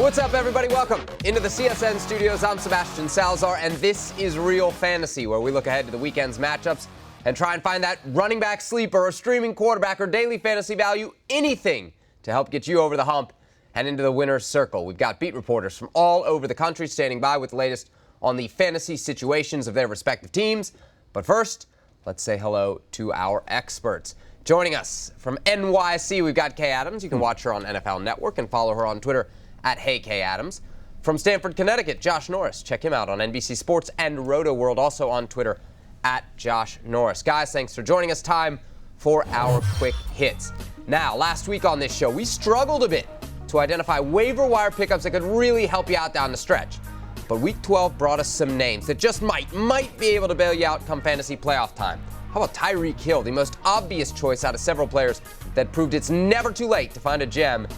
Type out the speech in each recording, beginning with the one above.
What's up, everybody? Welcome into the CSN studios. I'm Sebastian Salazar, and this is Real Fantasy, where we look ahead to the weekend's matchups and try and find that running back sleeper or streaming quarterback or daily fantasy value, anything to help get you over the hump and into the winner's circle. We've got beat reporters from all over the country standing by with the latest on the fantasy situations of their respective teams. But first, let's say hello to our experts. Joining us from NYC, we've got Kay Adams. You can watch her on NFL Network and follow her on Twitter at HeyKAdams. From Stamford, Connecticut, Josh Norris. Check him out on NBC Sports and Roto World, also on Twitter at Josh Norris. Guys, thanks for joining us. Time for our quick hits. Now, last week on this show, we struggled a bit to identify waiver wire pickups that could really help you out down the stretch. But Week 12 brought us some names that just might be able to bail you out come fantasy playoff time. How about Tyreek Hill, the most obvious choice out of several players that proved it's never too late to find a gem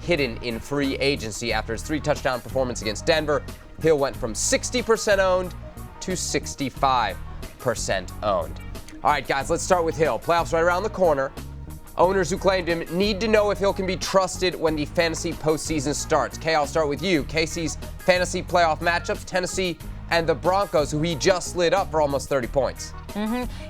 hidden in free agency. After his 3-touchdown performance against Denver, Hill went from 60% owned to 65% owned. All right, guys, let's start with Hill. Playoffs right around the corner. Owners who claimed him need to know if Hill can be trusted when the fantasy postseason starts. Kay, I'll start with you. Casey's fantasy playoff matchups, Tennessee and the Broncos, who he just lit up for almost 30 points. He's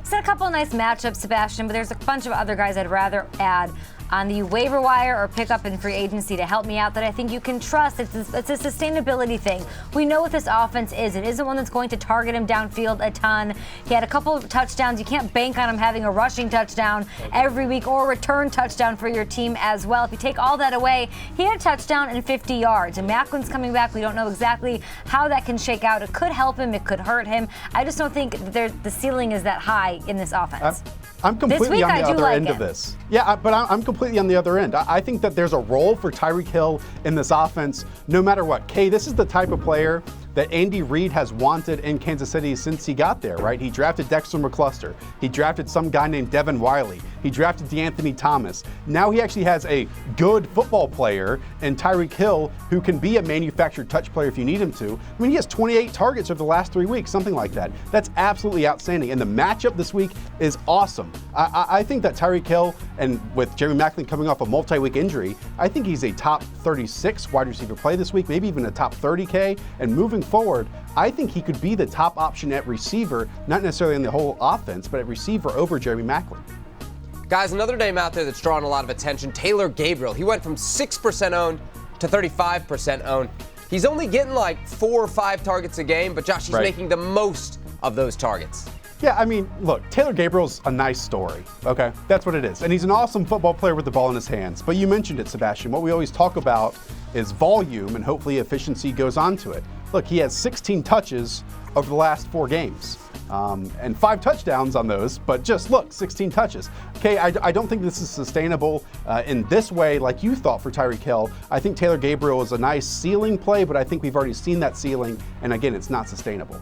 had a couple of nice matchups, Sebastian, but there's a bunch of other guys I'd rather add on the waiver wire or pick up in free agency to help me out that I think you can trust. It's a sustainability thing. We know what this offense is. It isn't one that's going to target him downfield a ton. He had a couple of touchdowns. You can't bank on him having a rushing touchdown every week or a return touchdown for your team as well. If you take all that away, he had a touchdown and 50 yards. And Macklin's coming back. We don't know exactly how that can shake out. It could help him. It could hurt him. I just don't think the ceiling is that high in this offense. I'm completely on the other end of this. Yeah, but I'm completely on the other end. I think that there's a role for Tyreek Hill in this offense no matter what. Kay, this is the type of player that Andy Reid has wanted in Kansas City since he got there, right? He drafted Dexter McCluster. He drafted some guy named Devin Wiley. He drafted DeAnthony Thomas. Now he actually has a good football player in Tyreek Hill who can be a manufactured touch player if you need him to. I mean, he has 28 targets over the last 3 weeks, something like that. That's absolutely outstanding. And the matchup this week is awesome. I think that Tyreek Hill, and with Jeremy Maclin coming off a multi-week injury, I think he's a top 36 wide receiver play this week, maybe even a top 30K. And moving forward, I think he could be the top option at receiver, not necessarily in the whole offense, but at receiver over Jeremy Maclin. Guys, another name out there that's drawing a lot of attention, Taylor Gabriel. He went from 6% owned to 35% owned. He's only getting like 4 or 5 targets a game, but Josh, he's making the most of those targets. Yeah, I mean, look, Taylor Gabriel's a nice story, okay? That's what it is. And he's an awesome football player with the ball in his hands. But you mentioned it, Sebastian. What we always talk about is volume, and hopefully efficiency goes on to it. Look, he has 16 touches over the last 4 games. And 5 touchdowns on those, but just look, 16 touches. Okay, I don't think this is sustainable in this way like you thought for Tyreek Hill. I think Taylor Gabriel is a nice ceiling play, but I think we've already seen that ceiling, and again, it's not sustainable.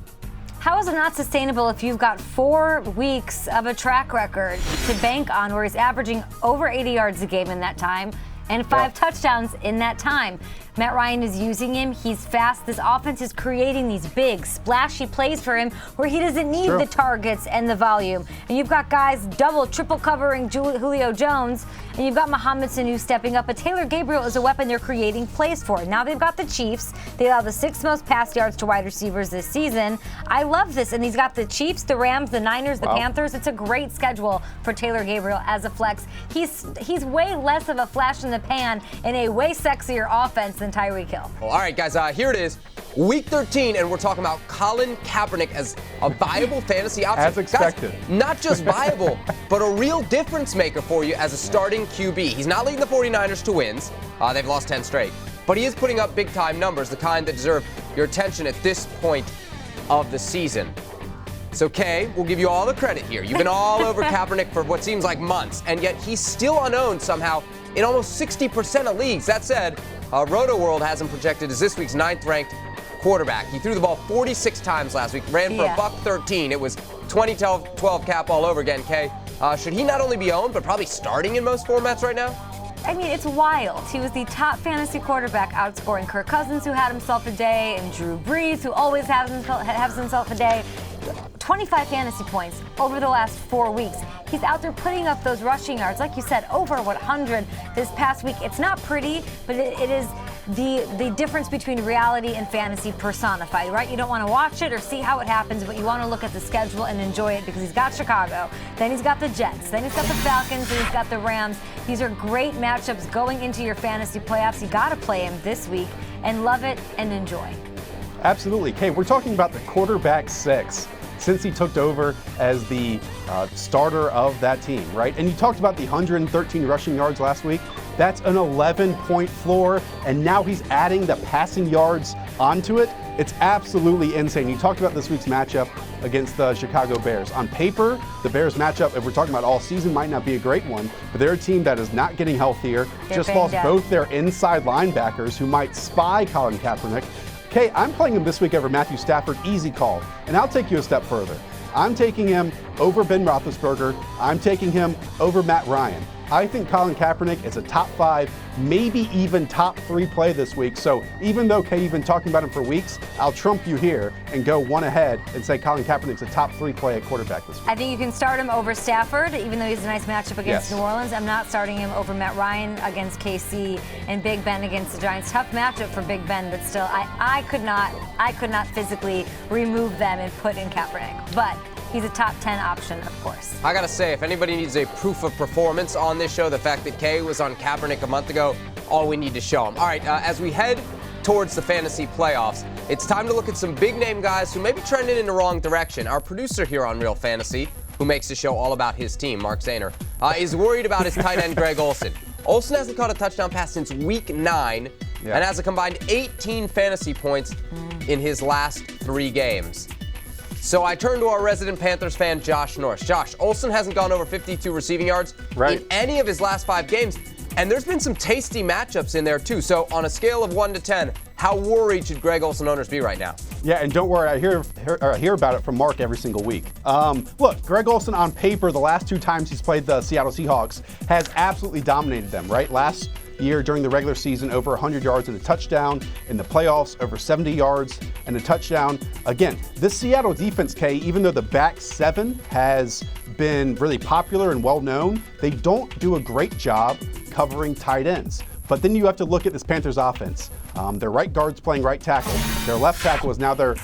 How is it not sustainable if you've got 4 weeks of a track record to bank on where he's averaging over 80 yards a game in that time and 5 touchdowns in that time? Matt Ryan is using him. He's fast. This offense is creating these big, splashy plays for him where he doesn't need the targets and the volume. And you've got guys double, triple covering Julio Jones, and you've got Mohamed Sanu stepping up. But Taylor Gabriel is a weapon they're creating plays for. Now they've got the Chiefs. They allow the 6th most pass yards to wide receivers this season. I love this. And he's got the Chiefs, the Rams, the Niners, the Panthers. It's a great schedule for Taylor Gabriel as a flex. He's way less of a flash in the pan in a way sexier offense than Tyreek Hill. Well, all right, guys, here it is. Week 13, and we're talking about Colin Kaepernick as a viable fantasy option. As expected. Guys, not just viable, but a real difference maker for you as a starting QB. He's not leading the 49ers to wins. They've lost 10 straight. But he is putting up big-time numbers, the kind that deserve your attention at this point of the season. So, Kay, we'll give you all the credit here. You've been all over Kaepernick for what seems like months, and yet he's still unowned somehow in almost 60% of leagues. That said, Roto World has him projected as this week's 9th-ranked quarterback. He threw the ball 46 times last week, ran for $113. It was 20-12 cap all over again, Kay. Should he not only be owned, but probably starting in most formats right now? I mean, it's wild. He was the top fantasy quarterback, outscoring Kirk Cousins, who had himself a day, and Drew Brees, who always has himself a day. 25 fantasy points over the last 4 weeks. He's out there putting up those rushing yards, like you said, over 100 this past week. It's not pretty, but it is the difference between reality and fantasy personified, right? You don't want to watch it or see how it happens, but you want to look at the schedule and enjoy it because he's got Chicago, then he's got the Jets, then he's got the Falcons, and he's got the Rams. These are great matchups going into your fantasy playoffs. You got to play him this week and love it and enjoy. Absolutely. Kay, we're talking about the quarterback 6 since he took over as the starter of that team, right? And you talked about the 113 rushing yards last week. That's an 11-point floor, and now he's adding the passing yards onto it. It's absolutely insane. You talked about this week's matchup against the Chicago Bears. On paper, the Bears matchup, if we're talking about all season, might not be a great one, but they're a team that is not getting healthier. Just lost both their inside linebackers who might spy Colin Kaepernick. Okay, I'm playing him this week over Matthew Stafford, easy call. And I'll take you a step further. I'm taking him over Ben Roethlisberger. I'm taking him over Matt Ryan. I think Colin Kaepernick is a top 5, maybe even top 3 play this week. So even though, Kay, you've been talking about him for weeks, I'll trump you here and go one ahead and say Colin Kaepernick's a top 3 play at quarterback this week. I think you can start him over Stafford, even though he's a nice matchup against New Orleans. I'm not starting him over Matt Ryan against KC and Big Ben against the Giants. Tough matchup for Big Ben, but still, I could not physically remove them and put in Kaepernick. But he's a top 10 option, of course. I gotta say, if anybody needs a proof of performance on this show, the fact that Kay was on Kaepernick a month ago, all we need to show him. All right, as we head towards the fantasy playoffs, it's time to look at some big-name guys who may be trending in the wrong direction. Our producer here on Real Fantasy, who makes the show all about his team, Mark Zaner, is worried about his tight end, Greg Olsen. Olsen hasn't caught a touchdown pass since week 9 and has a combined 18 fantasy points in his last 3 games. So I turn to our resident Panthers fan, Josh Norris. Josh, Olsen hasn't gone over 52 receiving yards in any of his last 5 games. And there's been some tasty matchups in there, too. So on a scale of 1 to 10, how worried should Greg Olsen owners be right now? Yeah, and don't worry, I hear about it from Mark every single week. Look, Greg Olsen on paper, the last 2 times he's played the Seattle Seahawks, has absolutely dominated them, right? Last year during the regular season, over 100 yards and a touchdown. In the playoffs, over 70 yards and a touchdown. Again, this Seattle defense, Kay, even though the back 7 has been really popular and well-known, they don't do a great job covering tight ends. But then you have to look at this Panthers offense. Their right guard's playing right tackle. Their left tackle is now their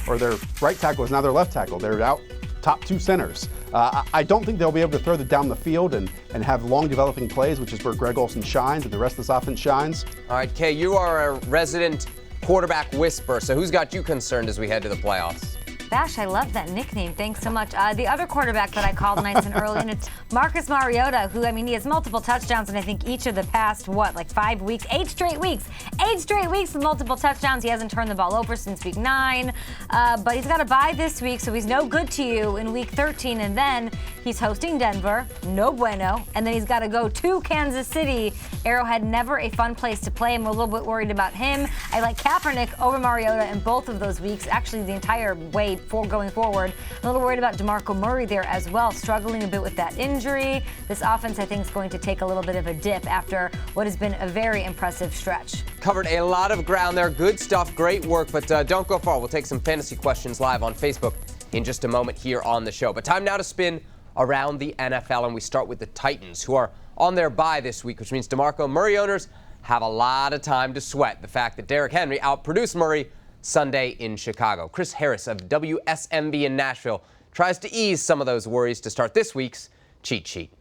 right tackle is now their left tackle. They're out top 2 centers. I don't think they'll be able to throw it down the field and have long developing plays, which is where Greg Olsen shines and the rest of this offense shines. All right, Kay, you are a resident quarterback whisperer, so who's got you concerned as we head to the playoffs? Bash, I love that nickname. Thanks so much. The other quarterback that I called nice and early, and it's Marcus Mariota, who, I mean, he has multiple touchdowns, and I think each of the past, 5 weeks? 8 straight weeks. 8 straight weeks with multiple touchdowns. He hasn't turned the ball over since week 9, but he's got a bye this week, so he's no good to you in week 13, and then he's hosting Denver, no bueno, and then he's got to go to Kansas City. Arrowhead, never a fun place to play. I'm a little bit worried about him. I like Kaepernick over Mariota in both of those weeks, actually the entire way going forward. I'm a little worried about DeMarco Murray there as well, struggling a bit with that injury. This offense, I think, is going to take a little bit of a dip after what has been a very impressive stretch. Covered a lot of ground there. Good stuff, great work, but don't go far. We'll take some fantasy questions live on Facebook in just a moment here on the show. But time now to spin around the NFL, and we start with the Titans, who are on their bye this week, which means DeMarco Murray owners have a lot of time to sweat the fact that Derrick Henry outproduced Murray Sunday in Chicago. Chris Harris of WSMV in Nashville tries to ease some of those worries to start this week's Cheat Sheet.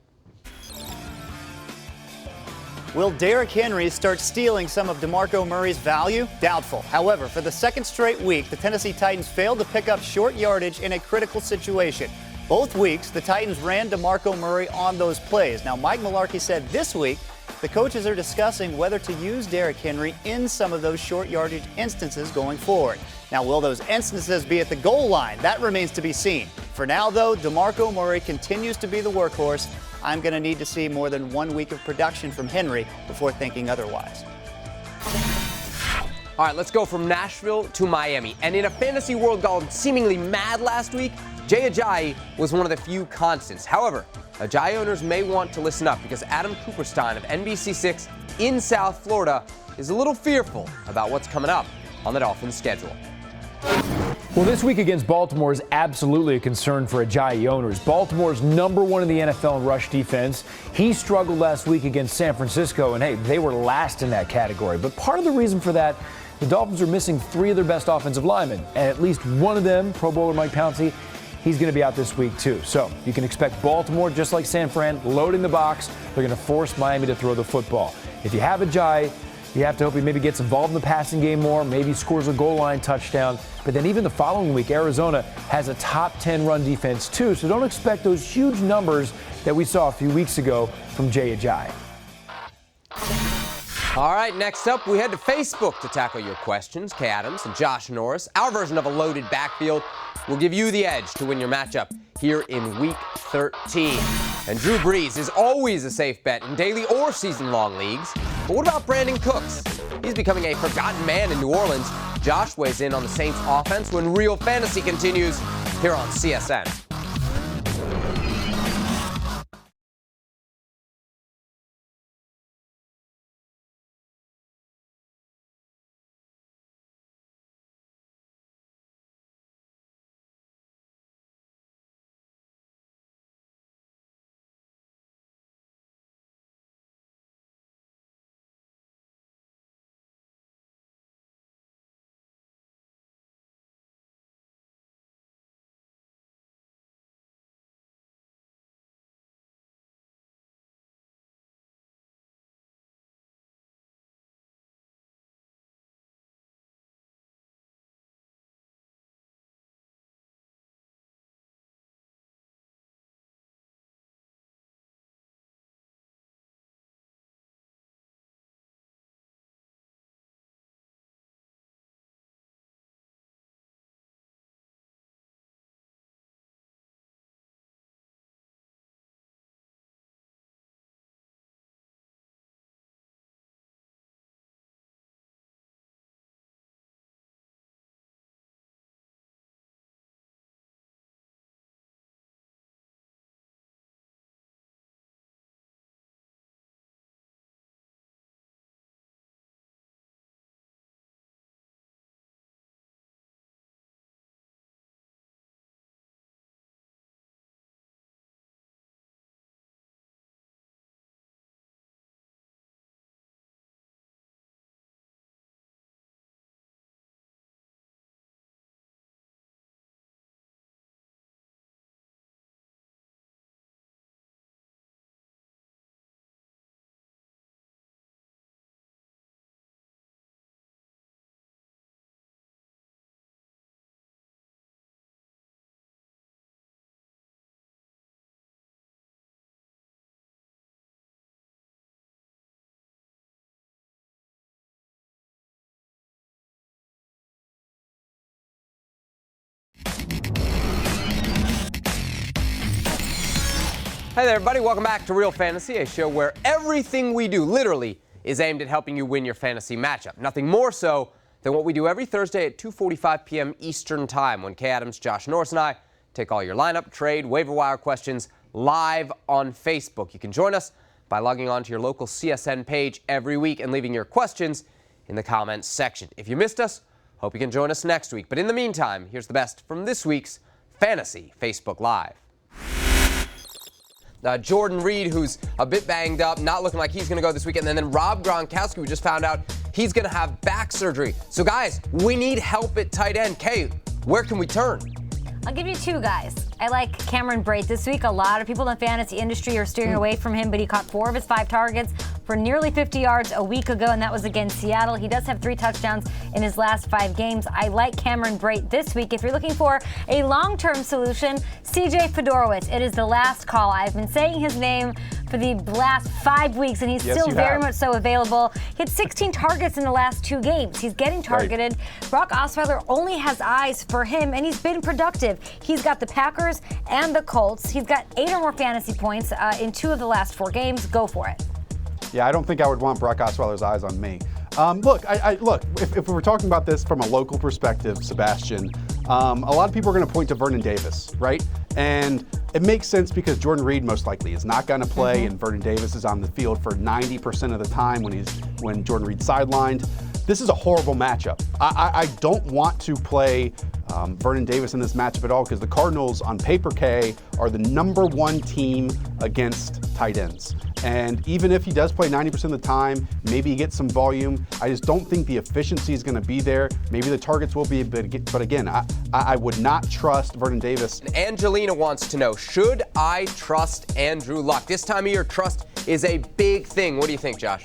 Will Derrick Henry start stealing some of DeMarco Murray's value? Doubtful. However, for the second straight week, the Tennessee Titans failed to pick up short yardage in a critical situation. Both weeks, the Titans ran DeMarco Murray on those plays. Now, Mike Mularkey said this week, the coaches are discussing whether to use Derrick Henry in some of those short yardage instances going forward. Now, will those instances be at the goal line? That remains to be seen. For now, though, DeMarco Murray continues to be the workhorse. I'm going to need to see more than 1 week of production from Henry before thinking otherwise. All right, let's go from Nashville to Miami. And in a fantasy world gone seemingly mad last week, Jay Ajayi was one of the few constants. However, Ajayi owners may want to listen up because Adam Cooperstein of NBC6 in South Florida is a little fearful about what's coming up on the Dolphins' schedule. Well, this week against Baltimore is absolutely a concern for Ajayi owners. Baltimore's #1 in the NFL in rush defense. He struggled last week against San Francisco, and hey, they were last in that category. But part of the reason for that, the Dolphins are missing 3 of their best offensive linemen, and at least one of them, Pro Bowler Mike Pouncey, he's going to be out this week too. So you can expect Baltimore, just like San Fran, loading the box. They're going to force Miami to throw the football. If you have Ajayi, you have to hope he maybe gets involved in the passing game more, maybe scores a goal line touchdown. But then even the following week, Arizona has a top 10 run defense too, so don't expect those huge numbers that we saw a few weeks ago from Jay Ajayi. All right, next up, we head to Facebook to tackle your questions. Kay Adams and Josh Norris, our version of a loaded backfield, will give you the edge to win your matchup here in Week 13. And Drew Brees is always a safe bet in daily or season-long leagues. But what about Brandon Cooks? He's becoming a forgotten man in New Orleans. Josh weighs in on the Saints' offense when Real Fantasy continues here on CSN. Hey there, everybody. Welcome back to Real Fantasy, a show where everything we do, literally, is aimed at helping you win your fantasy matchup. Nothing more so than what we do every Thursday at 2:45 p.m. Eastern Time when Kay Adams, Josh Norris, and I take all your lineup, trade, waiver wire questions live on Facebook. You can join us by logging on to your local CSN page every week and leaving your questions in the comments section. If you missed us, hope you can join us next week. But in the meantime, here's the best from this week's Fantasy Facebook Live. Jordan Reed, who's a bit banged up, not looking like he's going to go this weekend. And then Rob Gronkowski, we just found out he's going to have back surgery. So, guys, we need help at tight end. Kay, where can we turn? I'll give you 2 guys. I like Cameron Brate this week. A lot of people in the fantasy industry are steering away from him, but he caught 4 of his 5 targets for nearly 50 yards a week ago, and that was against Seattle. He does have 3 touchdowns in his last 5 games. I like Cameron Brate this week. If you're looking for a long-term solution, CJ Fedorowicz. It is the last call. I've been saying his name for the last 5 weeks, and he's still very much so available. He had 16 targets in the last 2 games. He's getting targeted. Right. Brock Osweiler only has eyes for him, and he's been productive. He's got the Packers and the Colts. He's got 8 or more fantasy points in 2 of the last 4 games. Go for it. Yeah, I don't think I would want Brock Osweiler's eyes on me. Look, if we were talking about this from a local perspective, Sebastian, a lot of people are going to point to Vernon Davis, right? And it makes sense because Jordan Reed most likely is not going to play, and Vernon Davis is on the field for 90% of the time when Jordan Reed's sidelined. This is a horrible matchup. I don't want to play Vernon Davis in this matchup at all, because the Cardinals on paper, K, are the #1 team against tight ends. And even if he does play 90% of the time, maybe he gets some volume, I just don't think the efficiency is going to be there. Maybe the targets will be, but again, I would not trust Vernon Davis. Angelina wants to know, should I trust Andrew Luck? This time of year, trust is a big thing. What do you think, Josh?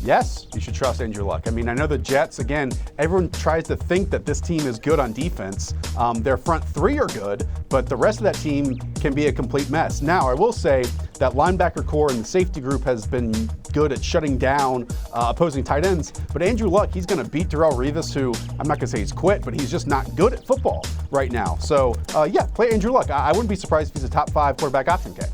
Yes, you should trust Andrew Luck. I mean, I know the Jets, again, everyone tries to think that this team is good on defense. Their front three are good, but the rest of that team can be a complete mess. Now, I will say that linebacker core and the safety group has been good at shutting down opposing tight ends, but Andrew Luck, he's going to beat Darrelle Revis, who I'm not going to say he's quit, but he's just not good at football right now. So, yeah, play Andrew Luck. I wouldn't be surprised if he's a top 5 quarterback option, Kay.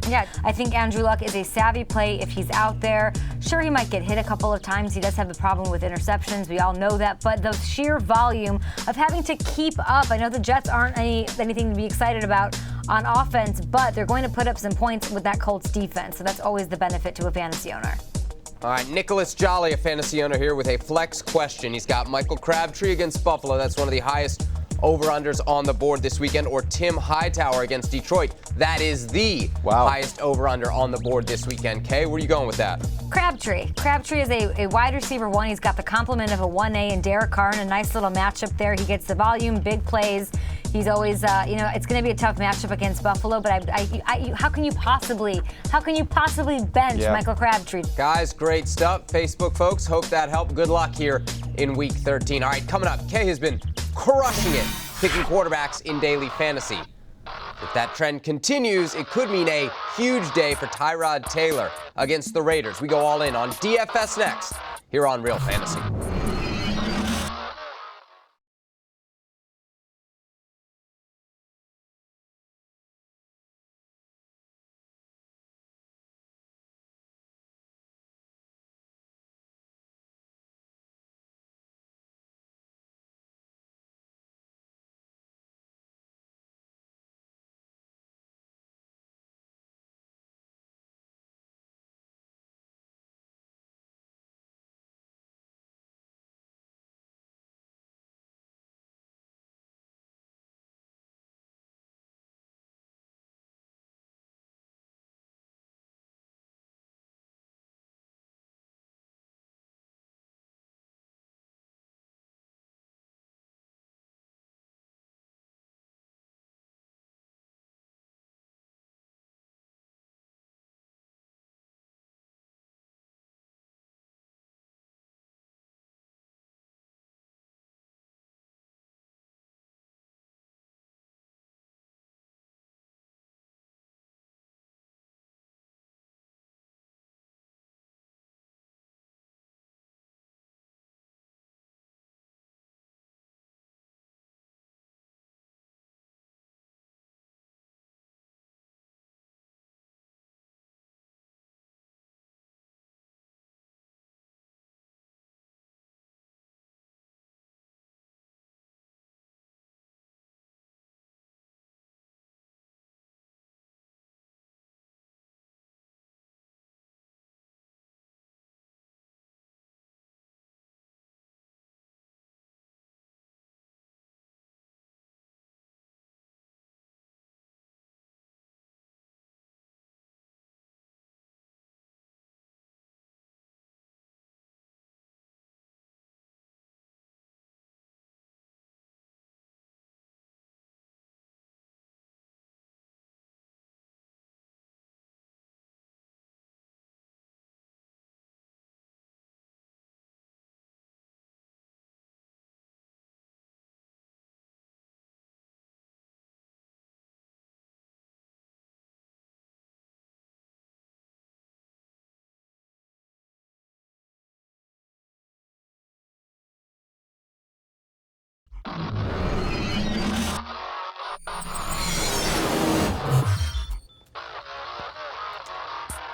Yeah, I think Andrew Luck is a savvy play if he's out there. Sure, he might get hit a couple of times. He does have a problem with interceptions. We all know that. But the sheer volume of having to keep up. I know the Jets aren't anything to be excited about on offense, but they're going to put up some points with that Colts defense. So that's always the benefit to a fantasy owner. All right, Nicholas Jolly, a fantasy owner here with a flex question. He's got Michael Crabtree against Buffalo. That's one of the highest over-unders on the board this weekend, or Tim Hightower against Detroit. That is the highest over-under on the board this weekend. Kay, where are you going with that? Crabtree. Crabtree is a wide receiver 1. He's got the complement of a 1A and Derek Carr in a nice little matchup there. He gets the volume, big plays. He's always, it's going to be a tough matchup against Buffalo, but how can you possibly bench Michael Crabtree? Guys, great stuff. Facebook folks, hope that helped. Good luck here in Week 13. All right, coming up, Kay has been crushing it, picking quarterbacks in daily fantasy. If that trend continues, it could mean a huge day for Tyrod Taylor against the Raiders. We go all in on DFS next, here on Real Fantasy.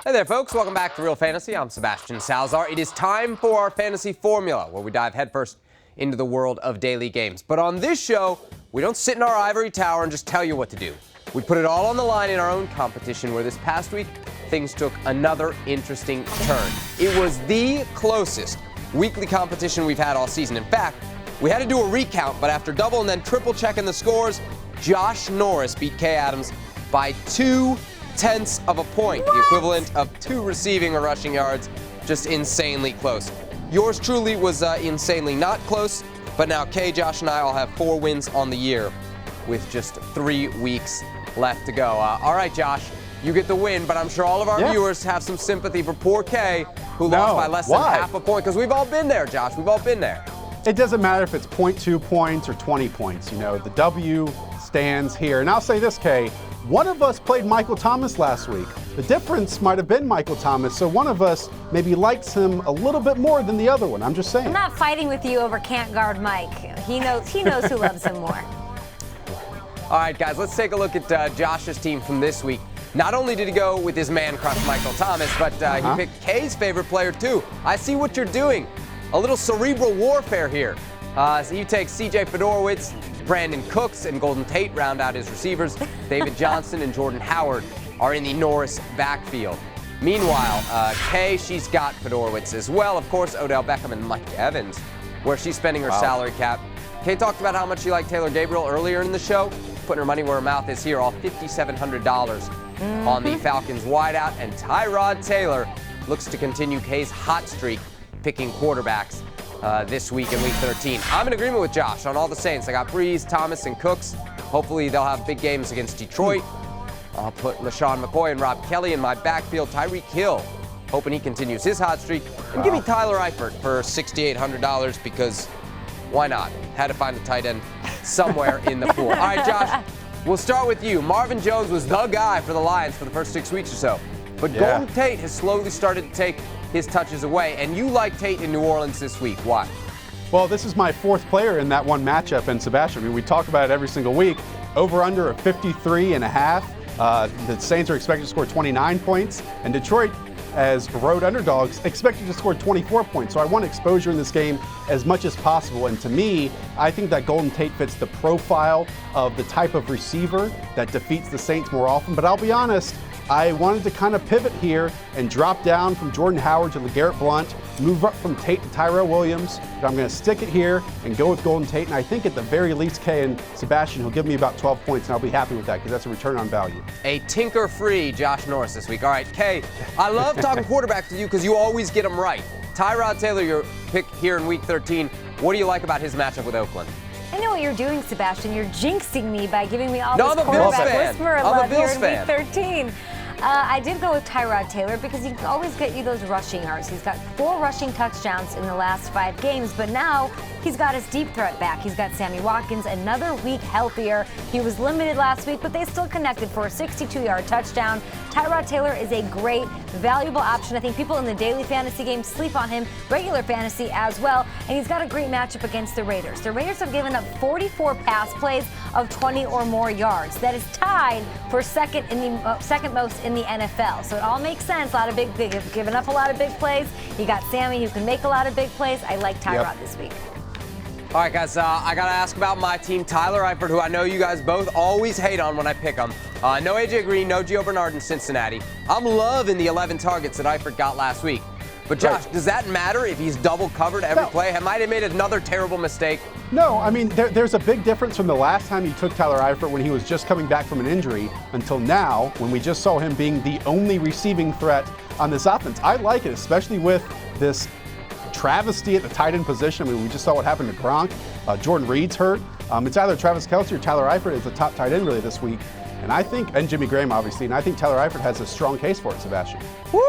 Hey there, folks. Welcome back to Real Fantasy. I'm Sebastian Salazar. It is time for our fantasy formula, where we dive headfirst into the world of daily games. But on this show, we don't sit in our ivory tower and just tell you what to do. We put it all on the line in our own competition, where this past week, things took another interesting turn. It was the closest weekly competition we've had all season. In fact, We had to do a recount, but after double and then triple checking the scores, Josh Norris beat Kay Adams by 0.2 of a point, the equivalent of 2 receiving or rushing yards. Just insanely close. Yours truly was insanely not close, but now Kay, Josh, and I all have 4 wins on the year with just 3 weeks left to go. All right, Josh, you get the win, but I'm sure all of our viewers have some sympathy for poor Kay, who lost by less than half a point, because we've all been there, Josh. We've all been there. It doesn't matter if it's 0.2 points or 20 points. You know, the W stands here. And I'll say this, Kay, one of us played Michael Thomas last week. The difference might have been Michael Thomas, so one of us maybe likes him a little bit more than the other one. I'm just saying. I'm not fighting with you over can't guard Mike. He knows who loves him more. All right, guys, let's take a look at Josh's team from this week. Not only did he go with his man crush Michael Thomas, but he picked Kay's favorite player too. I see what you're doing. A little cerebral warfare here. So you take C.J. Fedorowicz, Brandon Cooks, and Golden Tate round out his receivers. David Johnson and Jordan Howard are in the Norris backfield. Meanwhile, Kay, she's got Fedorowicz as well. Of course, Odell Beckham and Mike Evans, where she's spending her salary cap. Kay talked about how much she liked Taylor Gabriel earlier in the show, putting her money where her mouth is here, all $5,700 on the Falcons wideout. And Tyrod Taylor looks to continue Kay's hot streak, picking quarterbacks this week in Week 13. I'm in agreement with Josh on all the Saints. I got Breeze, Thomas, and Cooks. Hopefully they'll have big games against Detroit. I'll put LaShawn McCoy and Rob Kelly in my backfield. Tyreek Hill, hoping he continues his hot streak. And give me Tyler Eifert for $6,800 because why not? Had to find a tight end somewhere in the pool. All right, Josh, we'll start with you. Marvin Jones was the guy for the Lions for the first 6 weeks or so. But Golden Tate has slowly started to take his touches away, and you like Tate in New Orleans this week. Why? Well, this is my 4th player in that one matchup, and Sebastian, I mean, we talk about it every single week. Over under a 53.5. The Saints are expected to score 29 points, and Detroit, as road underdogs, expected to score 24 points. So I want exposure in this game as much as possible. And to me, I think that Golden Tate fits the profile of the type of receiver that defeats the Saints more often. But I'll be honest, I wanted to kind of pivot here and drop down from Jordan Howard to LeGarrette Blount, move up from Tate to Tyrell Williams, but I'm going to stick it here and go with Golden Tate. And I think at the very least, Kay and Sebastian, he'll give me about 12 points, and I'll be happy with that because that's a return on value. A tinker-free Josh Norris this week. All right, Kay, I love talking quarterbacks with you because you always get them right. Tyrod Taylor, your pick here in Week 13. What do you like about his matchup with Oakland? I know what you're doing, Sebastian. You're jinxing me by giving me all No, this I'm a Bills quarterback fan. whisperer I'm a love here Bills in fan. Week 13. I did go with Tyrod Taylor because he can always get you those rushing yards. He's got 4 rushing touchdowns in the last 5 games, but now he's got his deep threat back. He's got Sammy Watkins, another week healthier. He was limited last week, but they still connected for a 62-yard touchdown. Tyrod Taylor is a great, valuable option. I think people in the daily fantasy game sleep on him, regular fantasy as well, and he's got a great matchup against the Raiders. The Raiders have given up 44 pass plays of 20 or more yards. That is tied for second most in the NFL. So it all makes sense. A lot of big, giving up a lot of big plays. You got Sammy who can make a lot of big plays. I like Tyrod this week. All right, guys, I got to ask about my team, Tyler Eifert, who I know you guys both always hate on when I pick him. No A.J. Green, no Gio Bernard in Cincinnati. I'm loving the 11 targets that Eifert got last week. But, Josh, does that matter if he's double covered every play? Might have made another terrible mistake. No, I mean, there's a big difference from the last time you took Tyler Eifert when he was just coming back from an injury until now when we just saw him being the only receiving threat on this offense. I like it, especially with this travesty at the tight end position. I mean, we just saw what happened to Gronk. Jordan Reed's hurt. It's either Travis Kelce or Tyler Eifert is the top tight end really this week. And Jimmy Graham, obviously. And I think Tyler Eifert has a strong case for it, Sebastian. Woo!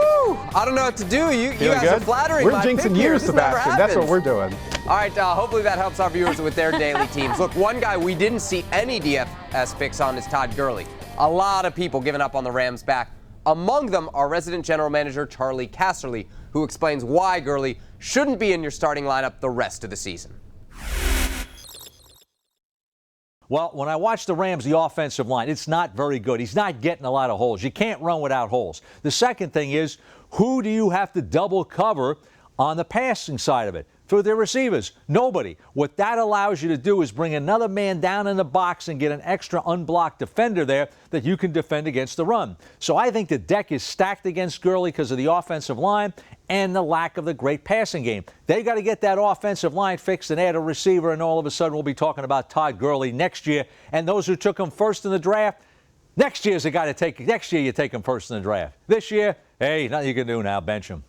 I don't know what to do. You guys are flattering We're my pick jinxing here. you, This never Sebastian. That's what happens. we're doing. All right, hopefully that helps our viewers with their daily teams. Look, one guy we didn't see any DFS picks on is Todd Gurley. A lot of people giving up on the Rams back. Among them, our resident general manager, Charlie Casserly, who explains why Gurley shouldn't be in your starting lineup the rest of the season. Well, when I watch the Rams, the offensive line, it's not very good. He's not getting a lot of holes. You can't run without holes. The second thing is, who do you have to double cover on the passing side of it? through their receivers? Nobody. What that allows you to do is bring another man down in the box and get an extra unblocked defender there that you can defend against the run. So I think the deck is stacked against Gurley because of the offensive line and the lack of the great passing game. They got to get that offensive line fixed and add a receiver, and all of a sudden we'll be talking about Todd Gurley next year. And those who took him first in the draft, next year's the guy to take. Next year you take him first in the draft. This year, hey, nothing you can do now. Bench him.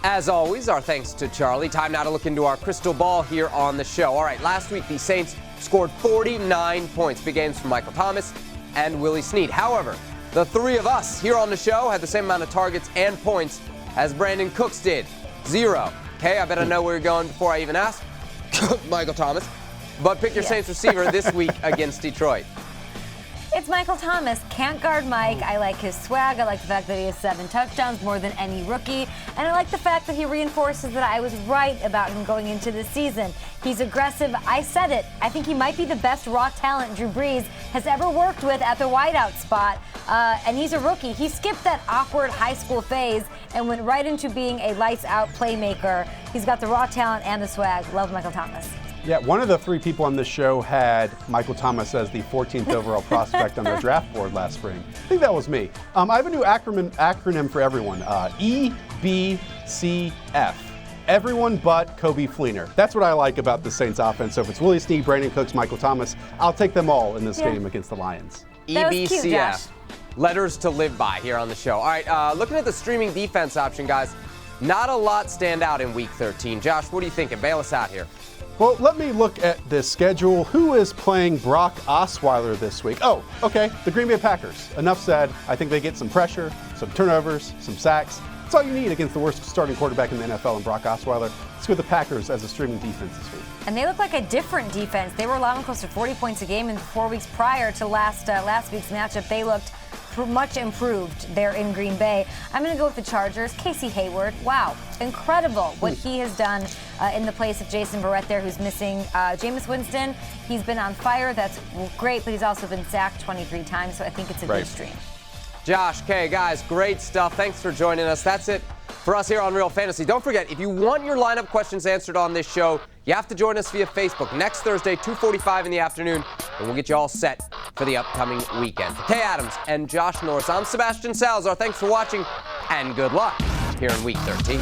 As always, our thanks to Charlie. Time now to look into our crystal ball here on the show. All right, last week the Saints scored 49 points. Big games from Michael Thomas and Willie Snead. However, the three of us here on the show had the same amount of targets and points as Brandon Cooks did. 0. Okay, I bet I know where you're going before I even ask. Michael Thomas. But pick your Saints receiver this week against Detroit. It's Michael Thomas. Can't guard Mike. I like his swag. I like the fact that he has 7 touchdowns, more than any rookie. And I like the fact that he reinforces that I was right about him going into this season. He's aggressive. I said it. I think he might be the best raw talent Drew Brees has ever worked with at the wideout spot. And he's a rookie. He skipped that awkward high school phase and went right into being a lights-out playmaker. He's got the raw talent and the swag. Love Michael Thomas. Yeah, one of the 3 people on this show had Michael Thomas as the 14th overall prospect on their draft board last spring. I think that was me. I have a new acronym for everyone, EBCF. Everyone but Kobe Fleener. That's what I like about the Saints offense. So if it's Willie Snead, Brandon Cooks, Michael Thomas, I'll take them all in this game against the Lions. That was cute, Josh. EBCF. Letters to live by here on the show. All right, looking at the streaming defense option, guys, not a lot stand out in Week 13. Josh, what are you thinking? Bail us out here. Well, let me look at this schedule. Who is playing Brock Osweiler this week? Oh, okay, the Green Bay Packers. Enough said. I think they get some pressure, some turnovers, some sacks. That's all you need against the worst starting quarterback in the NFL and Brock Osweiler. Let's go with the Packers as a streaming defense this week. And they look like a different defense. They were allowing close to 40 points a game in the 4 weeks prior to last week's matchup. They looked much improved there in Green Bay. I'm going to go with the Chargers. Casey Hayward, wow, incredible what he has done in the place of Jason Verrett there, who's missing Jameis Winston. He's been on fire. That's great, but he's also been sacked 23 times, so I think it's a good stream. Josh, Kay, guys, great stuff. Thanks for joining us. That's it for us here on Real Fantasy. Don't forget, if you want your lineup questions answered on this show, you have to join us via Facebook next Thursday, 2:45 in the afternoon, and we'll get you all set for the upcoming weekend. For Kay Adams and Josh Norris, I'm Sebastian Salazar. Thanks for watching, and good luck here in Week 13.